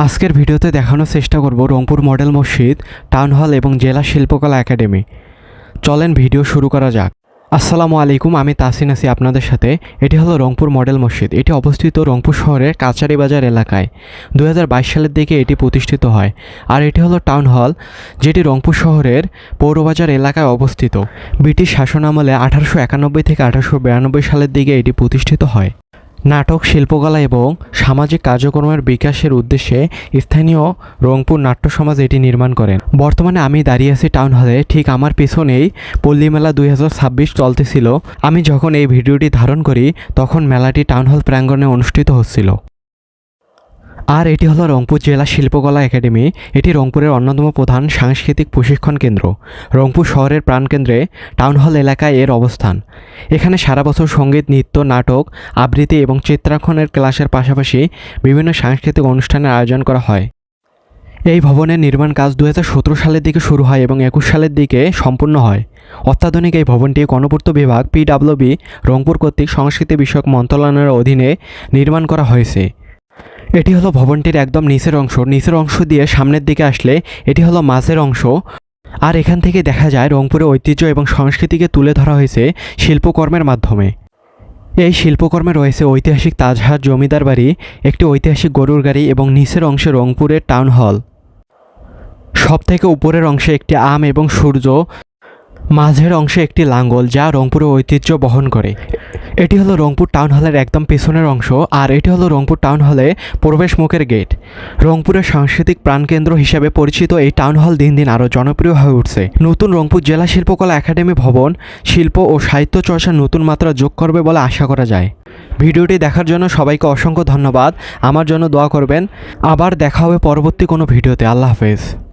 আজকের ভিডিওতে দেখানোর চেষ্টা করব রংপুর মডেল মসজিদ, টাউন হল এবং জেলা শিল্পকলা একাডেমি। চলেন ভিডিও শুরু করা যাক। আসসালামু আলাইকুম, আমি তাসিন আছি আপনাদের সাথে। এটি হলো রংপুর মডেল মসজিদ। এটি অবস্থিত রংপুর শহরের কাচারি বাজার এলাকায়। 2022 সালের দিকে এটি প্রতিষ্ঠিত হয়। আর এটি হলো টাউন হল, যেটি রংপুর শহরের পৌরবাজার এলাকায় অবস্থিত। ব্রিটিশ শাসনামলে 1891 থেকে 1892 সালের দিকে এটি প্রতিষ্ঠিত হয়। নাটক, শিল্পকলা এবং সামাজিক কার্যক্রমের বিকাশের উদ্দেশ্যে স্থানীয় রংপুর নাট্য সমাজ এটি নির্মাণ করেন। বর্তমানে আমি দাঁড়িয়ে আছি টাউন হলে। ঠিক আমার পিছনেই পল্লী মেলা 2026 চলতেছিল। আমি যখন এই ভিডিওটি ধারণ করি তখন মেলাটি টাউন হল প্রাঙ্গণে অনুষ্ঠিত হচ্ছিল। আর এটি হলো রংপুর জেলা শিল্পকলা একাডেমি। এটি রংপুরের অন্যতম প্রধান সাংস্কৃতিক প্রশিক্ষণ কেন্দ্র। রংপুর শহরের প্রাণকেন্দ্রে টাউন হল এলাকায় এর অবস্থান। এখানে সারা বছর সঙ্গীত, নৃত্য, নাটক, আবৃত্তি এবং চিত্রাঙ্কনের ক্লাসের পাশাপাশি বিভিন্ন সাংস্কৃতিক অনুষ্ঠানের আয়োজন করা হয়। এই ভবনের নির্মাণ কাজ 2017 সালের দিকে শুরু হয় এবং 21 সালের দিকে সম্পূর্ণ হয়। অত্যাধুনিক এই ভবনটি গণপূর্ত বিভাগ PWB রংপুর কর্তৃক সংস্কৃতি বিষয়ক মন্ত্রণালয়ের অধীনে নির্মাণ করা হয়েছে। এটি হলো ভবনটির একদম নিচের অংশ। নিচের অংশ দিয়ে সামনের দিকে আসলে এটি হলো মাঝের অংশ। আর এখান থেকে দেখা যায় রংপুরের ঐতিহ্য এবং সংস্কৃতিকে তুলে ধরা হয়েছে শিল্পকর্মের মাধ্যমে। এই শিল্পকর্মে রয়েছে ঐতিহাসিক তাজহাট জমিদার বাড়ি, একটি ঐতিহাসিক গরুর গাড়ি এবং নিচের অংশে রংপুরের টাউন হল। সবথেকে উপরের অংশে একটি আম এবং সূর্য, মাঝের অংশে একটি লাঙ্গল যা রংপুরের ঐতিহ্য বহন করে। এটি হলো রংপুর টাউন হলের একদম পেছনের অংশ। আর এটি হলো রংপুর টাউন হলে প্রবেশ মুখের গেট। রংপুরের সাংস্কৃতিক প্রাণকেন্দ্র হিসেবে পরিচিত এই টাউন হল দিন দিন আরও জনপ্রিয় হয়ে উঠছে। নতুন রংপুর জেলা শিল্পকলা একাডেমি ভবন শিল্প ও সাহিত্য চর্চার নতুন মাত্রা যোগ করবে বলে আশা করা যায়। ভিডিওটি দেখার জন্য সবাইকে অসংখ্য ধন্যবাদ। আমার জন্য দোয়া করবেন। আবার দেখা হবে পরবর্তী কোনো ভিডিওতে। আল্লাহ হাফেজ।